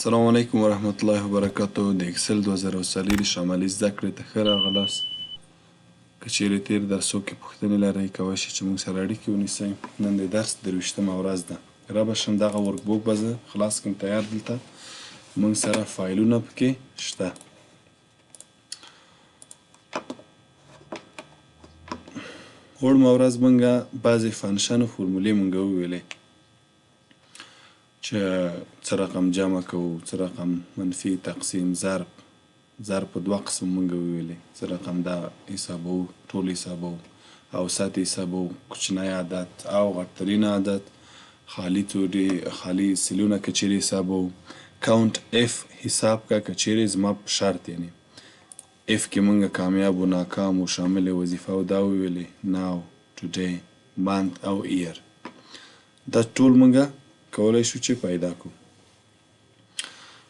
السلام علیکم ورحمت الله وبرکاتو. د اکسل 2040 عملي زده کړې ته ښه راغلاست. که چیرې تیر درسو کې پوښتنې لرئ کولی شئ چې موږ سره اړیکې ونیسئ. نن د درس 23مه ورځ ده. رابه شم دغه ورک بوک به زه خلاص کړم تیار دلته موږ سره فایلونه پکې شته. وړمه ورځ موږ بعضې فنکشن او فورمولې موږ وویلې چې څه رقم جمع کوو، څه رقم منفي، تقسیم، ضرب په دوه قسم موږ وویلې، څه رقم دا حسابوو، ټول حسابوو، اوسط حسابوو، کوچنی عدد او غټترین عدد، خالي سلونه که چیرې حسابوو، کاونټ اف حساب که چیرې زما په شرط یعنې اف کې موږ کامیاب و ناکام و شامل وظیفه او دا وویلې ناو، ټوډی، مانت او ایر. دا ټول موږ کولی شو چې پیدا کړو.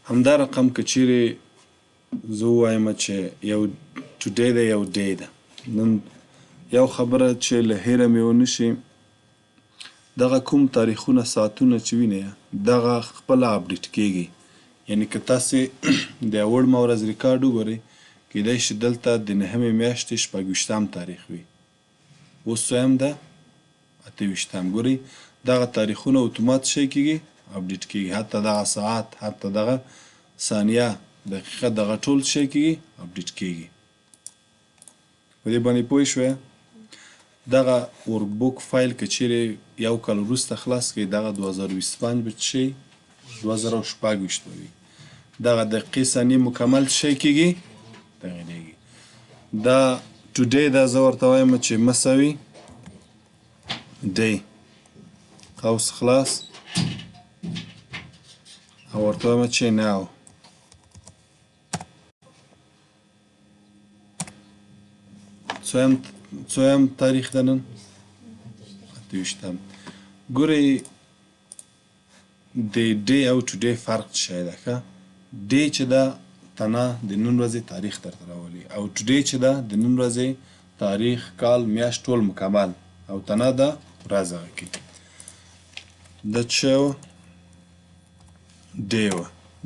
همدا رقم که چیرې زه ووایم چې یو ټوډی ده یو ډی ده، نن یو خبره چې له هیره مې ونه شي، دغه کوم تاریخونه ساعتونه چې وینئ دغه خپله اپډیټ کیږي. یعنې که تاسې د وړمه ورځ ریکارډ وګورئ کیدای شي دلته د نهمې میاشتې 26 تاریخ وي، اوس څویم ده 28. ګورئ دغه تاریخونه اتومات شی کیږي اپډیټ کیږي، حتی دغه ساعت، حتی دغه ثانیه، دقیقه، دغه ټول شی کیږي اپډیټ کیږي. په دې باندې پوه شوې؟ دغه ورک بوک فایل که چیرې یو کال وروسته خلاص کړئ دغه 2025 به شي 2026 به وي. دغه دقیقې ثانیې مکمل شی کیږي تغییریږي. دا ټوډی دا زه ورته وایم چې مساوي ډی قوس خلاص او ورته وایم چې ناو څویم تاریخ ده نن 28. ګورئ د ډی او ټوډی فرق شی ده ښه. ډی چې ده تنه د نن ورځې تاریخ درته راولي او ټوډی چې ده د نن ورځې تاریخ، کال، میاشت ټول مکمل او تنه ده ورځ هغه کې. دا څه و؟ ډی و.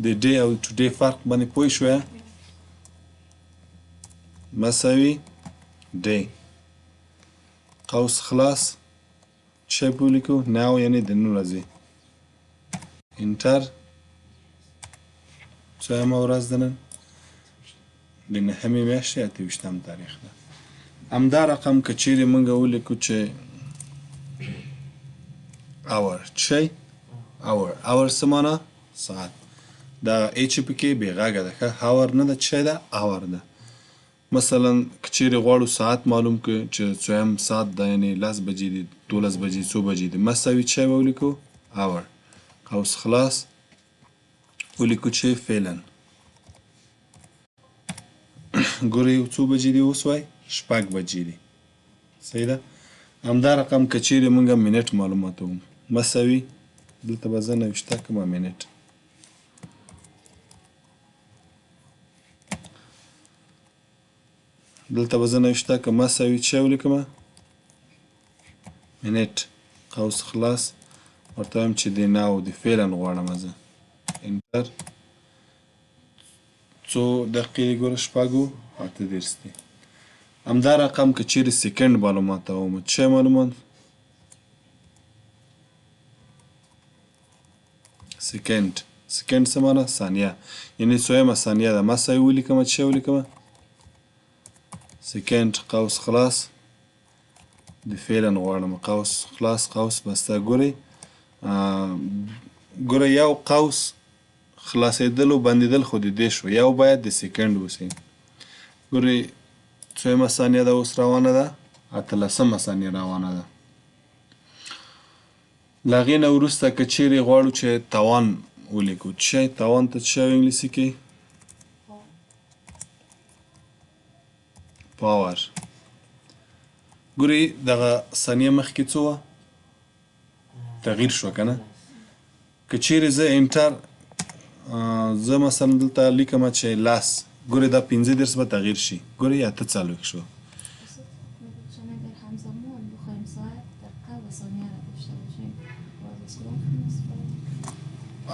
د ډی او ټوډی فرق باندې پوه شوې؟ مساوي ډی قوس خلاص څه په ولیکو؟ ناو یعنې د نن ورځې انټر څویمه ورځ ده نن؟ د نهمې میاشتې 28 تاریخ ده. همدا رقم که چیرې موږ ولیکو چې اور څه اور څه معنا؟ ساعت. دا ای چې پکې بې غږه ده ښه، اور نه ده، څه ده؟ اور ده. مثلا که چیرې غواړو ساعت معلوم کړو چې څویم ساعت ده یعنې 10 بجې دي، 12 بجې، څو بجې دي، مساوي څه به ولیکو؟ اور قوس خلاص ولیکو چې فعلا. ګورئ څو بجې دي اوس وای؟ 6 بجې دي. صحیح ده؟ همدا رقم که چیرې موږ منټ معلوماتوو مساوي دلته به زه 90 کړمه منټ. دلته به زه 90 کړم مساوي څه ولیکمه؟ منټ قوس خلاص ورته وایم چې د ناو د فعلا غواړم زه انټر. څو دقیقې دي ګوره؟ 6:38 دي. همدا رقم که چیرې سکند معلوماتوم څه معلومات؟ سکند څه معنا؟ ثانیه، یعنې څویمه ثانیه ده. مساوي ولیکمه څه ولیکمه؟ سکند قوس خلاص د فعلا غواړم قوس خلاص قوس بسته. ګوره یو قوس خلاصېدل او بندېدل خو د دې شو، یو باید د سکند وسي. ګورئ څویمه ثانیه ده اوس روانه ده؟ 18مه ثانیه روانه ده. له هغې نه وروسته که چیرې غواړو چې توان ولیکو څه توان ته څه انګلیسي کې؟ پاور. ګورئ دغه ثانیه مخکې څه وه؟ تغییر شوه که نه؟ که چیرې زه انټر زه مثلا دلته لیکمه چې 10، ګورئ دا 15 به تغییر شي. ګورئ 48 شو.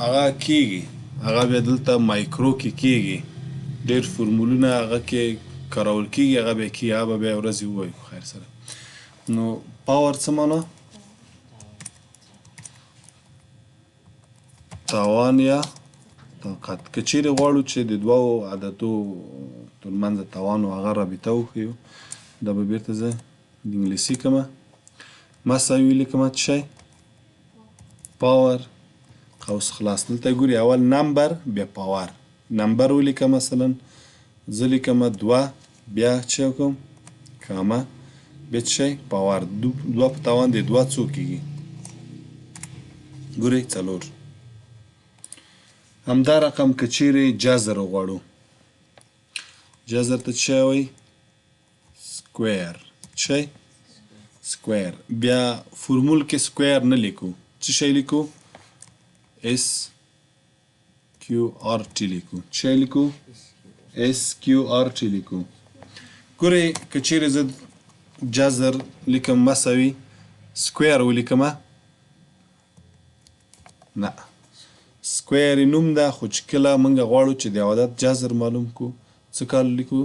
هغه کیږي هغه بیا دلته مایکرو کې کېږي، ډېر فورمولونه هغه کې کارول کېږي، هغه بیا کېږي، هغه به بیا ورځې ووایو خیر سره. نو پاور څه معنا؟ توان یا طاقت. که چیرې غواړو چې د دوو عددو ترمنځ توان او هغه رابطه وښیو، دا به بیرته زه د انګلیسي کمه مساوي لیکمه څه شی؟ پاور قوس خلاص. دلته ګوري اول نمبر بیا پاور. نمبر ولیکه مثلا زه لیکمه 2 بیا څه وکړم کامه بیا څه شی؟ پاور. 2 په توان د 2 څو کېږي؟ ګورئ 4. همدا رقم که چیرې جذر وغواړو، جذر ته څه وایي؟ سکویر. څه شی؟ سکویر. بیا فورمول کې سکویر نه لیکو، څه شی لیکو؟ اس کیو آر ټي لیکو. څه لیکو؟ اس کیو آر ټي لیکو. ګورئ که چیرې زه جذر لیکم مساوي سکویر ولیکمه؟ نه، سکویر نوم ده، خو چې کله موږ غواړو چې د عدد جذر معلوم کو څه کال لیکو؟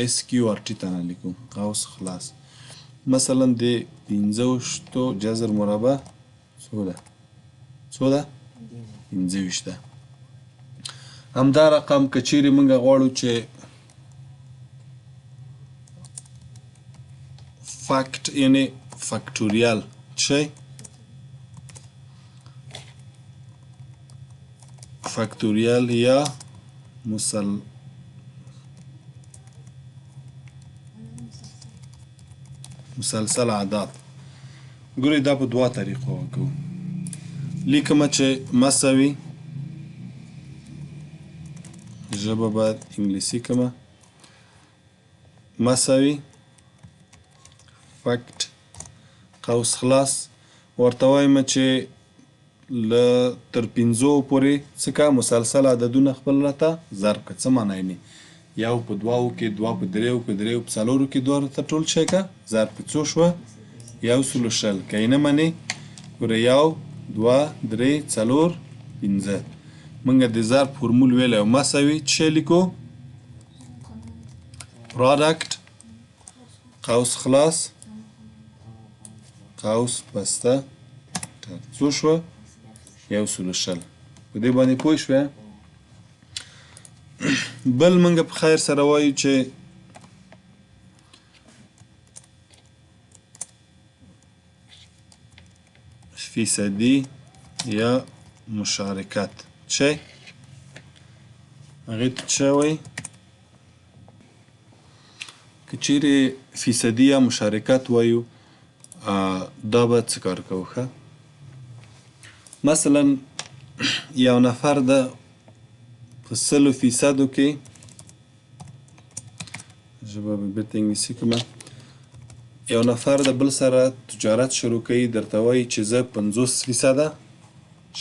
اس کیو آر ټي ته نه لیکو، قوس خلاص. مثلا د 15 جذر مربع څو ده؟ څو ده؟ 25 ده. همدا رقم که چیرې موږ غواړو چې فاکت یعنی فاکتوریال څه فاکتوریال یا مسلسل اعداد. ګورئ دا په 2 طریقو وکړو. لیکمه چې مساوي، ژبه باید انګلیسي کمه، مساوي فاکت قوس خلاص. ورته وایم چې له تر 5 پورې څه کا مسلسل عددونه خپل راته ضرب که. څه معنا یې؟ یو په 2 کې، 2 په 3 کې، 3 په 4 کې، 2 ته ټول شی کا ضرب په څو شوه؟ 1/100. که یې نه منې ګوره 1 2 3 4 5. موږ د ضرب فورمول ویلی او مساوي څه شی لیکو؟ پرادکټ قوس خلاص قوس بسته څو شوه؟ 1/100. په دې باندې پوه شوې؟ بل موږ په خیر سره وایو چې فیصدي یا مشارکت. څه هغې ته څه وایي؟ که چیرې فیصدي یا مشارکت وایو دا به څه کار کوو؟ ښه مثلا یو نفر ده په 100% کې، ژبه به بیرته انګلیسي کړمه، یو نفر د بل سره تجارت شروع کوي، درته وایي چې زه 50%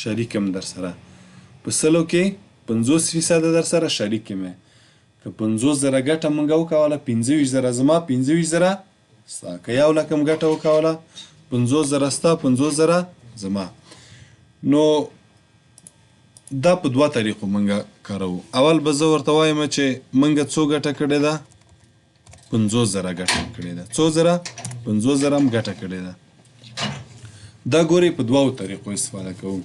شریک یم در سره. په 100 کې 50% در سره شریک یم. که 50,000 ګټه موږ وکوله، 25,000 زما، 25,000 ستا. که 1,00,000 م ګټه وکوله، 50,000 ستا، 50,000 زما. نو دا په 2 طریقو موږ کاروو. اول به زه ورته وایم چې موږ څو ګټه کړې ده؟ 50,000 ګټه کړې ده. څو زره؟ 50,000 م ګټه کړې ده. دا ګورئ په 2 طریقو استفاده کوو.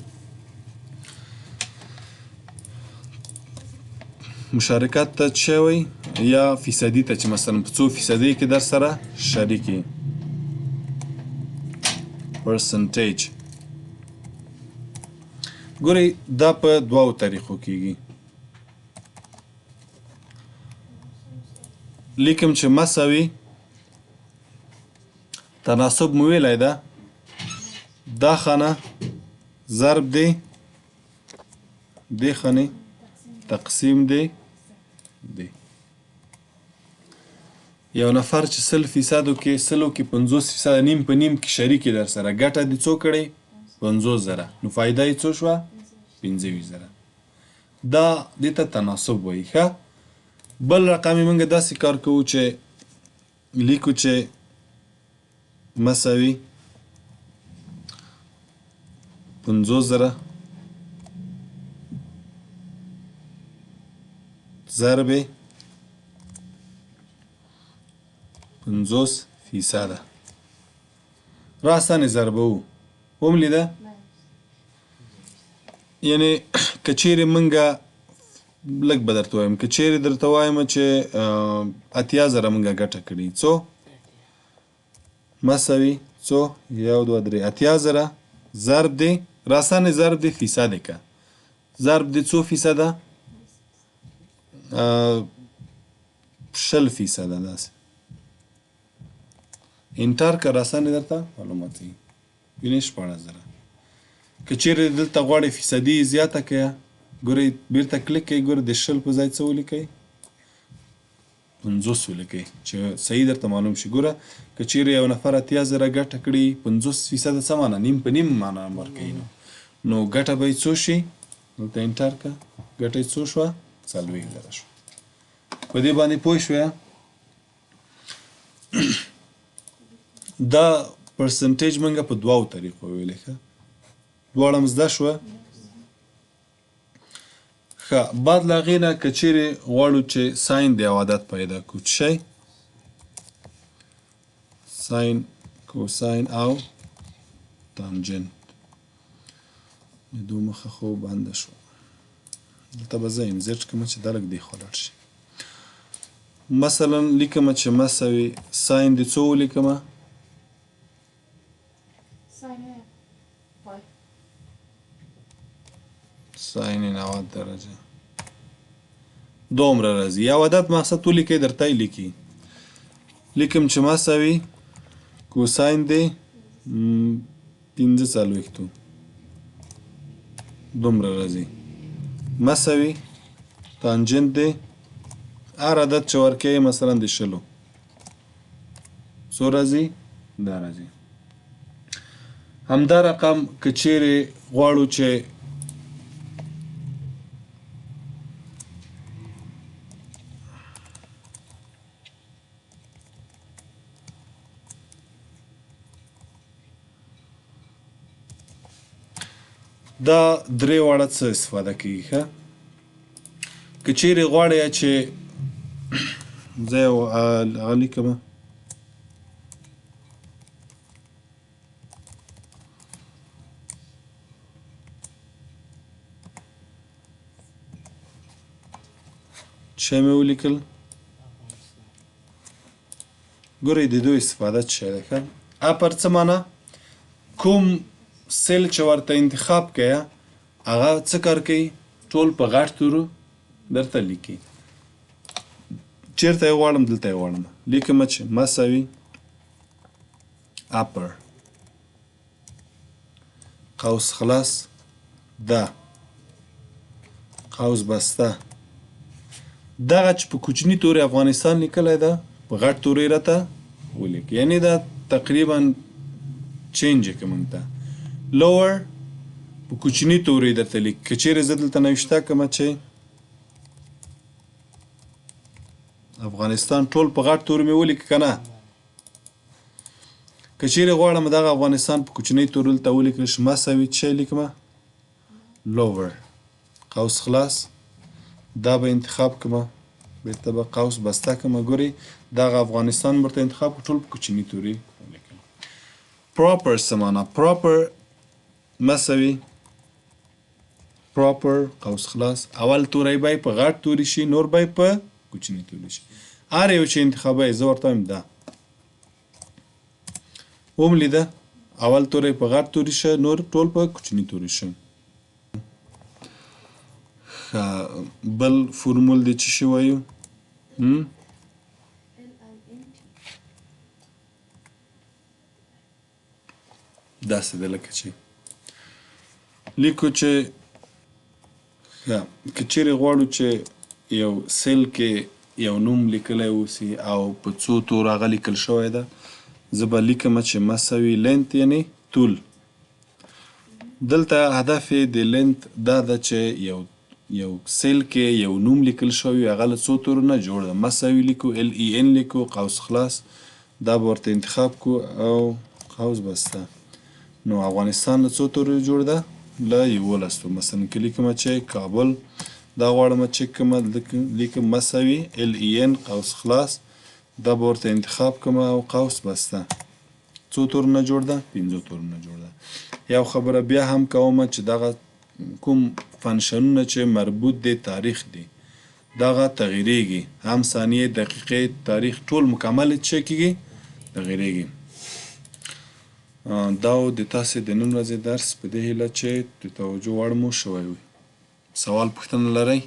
مشارکت ته څه وایي؟ یا فیصدي ته چې مثلا په څو فیصدي کې در سره شریک یي، پرسنټیج. ګورئ دا په 2 طریقو کېږي. لیکم چې مساوي تناسب مو ویلی ده، دا خانه ضرب دی دې خانې تقسیم دی دی. یو نفر چې 100% کې 100 کې 50% نیم په نیم کې شریک در سره، ګټه دې څو کړې؟ 50,000. نو فایده یې څو شوه؟ 25,000. دا دې ته تناسب وایي. ښه بل رقم یې موږ داسې کار کوو چې لیکو چې مساوي 50,000 ضرب 50%. راسن ضربه هم لیده یعنی که چیرې منګه لږ به درته وایم که چیرې درته وایم چې 80,000 منګه ګټه کړې څو مساوي څو 1 2 3 80,000 ضرب دی راسن ضرب دی فیصد که ضرب دی څو فیصده 60% داسې انټر که راسن درته معلومات وي وینې 14,000 که چیرې دلته غواړئ فیصدي زیاته کړئ ګورئ بیرته کلیک کړئ ګورئ د 60 په ځای څه ولیکئ 50 ولیکئ چې صحیح درته معلوم شي ګوره که چیرې یو نفر 80,000 ګټه کړي 50% څه معنا نیم په نیم معنا ورکوي نو ګټه به یې څو شي دلته انټر کړه ګټه یې څو شوه 40,000 شوه په دې باندې پوه شوې دا پرسنټیج منګه په دوو طریقو ویلې ښه دواړه مو زده شوه ښه بعد له هغې نه که چیرې غواړو چې ساین د یو عدد پیدا کړو څه شی ساین کوساین او تانجنت د دو مخه خو بنده شوه دلته به زه انزیټ کړم چې دا لږ دې خوا لاړ شي مثلا لیکمه چې مساوي ساین د څو ولیکمه ساین 90 درجه دومره راځي یو عدد مقصد ولیکئ درته یې لیکي لیکم چې مساوي کوساین دی 45 دومره راځي مساوي تانجنت دی هر عدد چې ورکوي مثلا د 20 څو راځي دا راځي همدا رقم که چیرې غواړو چې دا درې واړه څه استفاده کوي ښه که چیرې غواړئ چې زه یو هغه لیکمه څه مې ولیکل ګورئ د دوی استفاده څه شی ده ښه اپر څه معنا کوم سیل چې ورته انتخاب کړئ هغه څه کار کوي ټول په غټ تورو درته لیکي چیرته یې غواړم دلته یې غواړم لیکم چې مساوي اپر قوس خلاص ده قوس بسته دغه چې په کوچني توري افغانستان لیکلی ده په غټ توري راته ولیک یعنی دا تقریبا چینج یې که موږ ته لوور په کوچني توري درته لیک که چیرې زه دلته نوشته کړمه چې افغانستان ټول په غټ توري مې ولیکه که نه که چیرې غواړم دغه افغانستان په کوچني توري دلته ولیکل شي مساوي څه شی لیکمه لوور قوس خلاص دا به انتخاب کړمه بیرته به قوس بسته کړمه ګورئ دغه افغانستان ورته انتخاب کړو ټول په کوچني توري ولیکم پراپر څه معنا پراپر مساوي پراپر قوس خلاص اول توری به په غټ توري شي نور به په کوچني توري شي هر یو چې انتخابوي زه ورته وایم دا هم لیده اول توری په غټ توري شه نور ټول په کوچني توري شه بل فرمول دی څه شی وایو داسې ده لکه چې لیکو چې که چیرې غواړو چې یو سیل کې یو نوم لیکلی اوسي او په څو تورو هغه لیکل شوی ده زه به لیکمه چې مساوي لینت یعنې طول دلته هدف یې د لینت دا ده چې یو سیل کې یو نوم لیکل شوی هغه له څو تورو نه جوړ ده مساوي لیکو LEN لیکو قوس خلاص دا به ورته انتخاب کو او قوس بسته نو افغانستان له څو تورو جوړ ده له 11 مثلا که لیکمه چې کابل دا غواړم چک کړم لیکم مساوي LEN قوس خلاص دا به ورته انتخاب کړم او قوس بسته څو تورونه جوړ ده 5 تورونه جوړ ده یو خبره بیا هم کوم چې دغه کوم فنکشنونه چې مربوط دی تاریخ دی دغه تغیریږي هم ثانیې دقیقې تاریخ ټول مکمل څه کیږي تغیریږي دا و د تاسې د نن ورځې درس په دې هیله چې د توجه وړ مو شوی وي سوال پوښتنه لرئ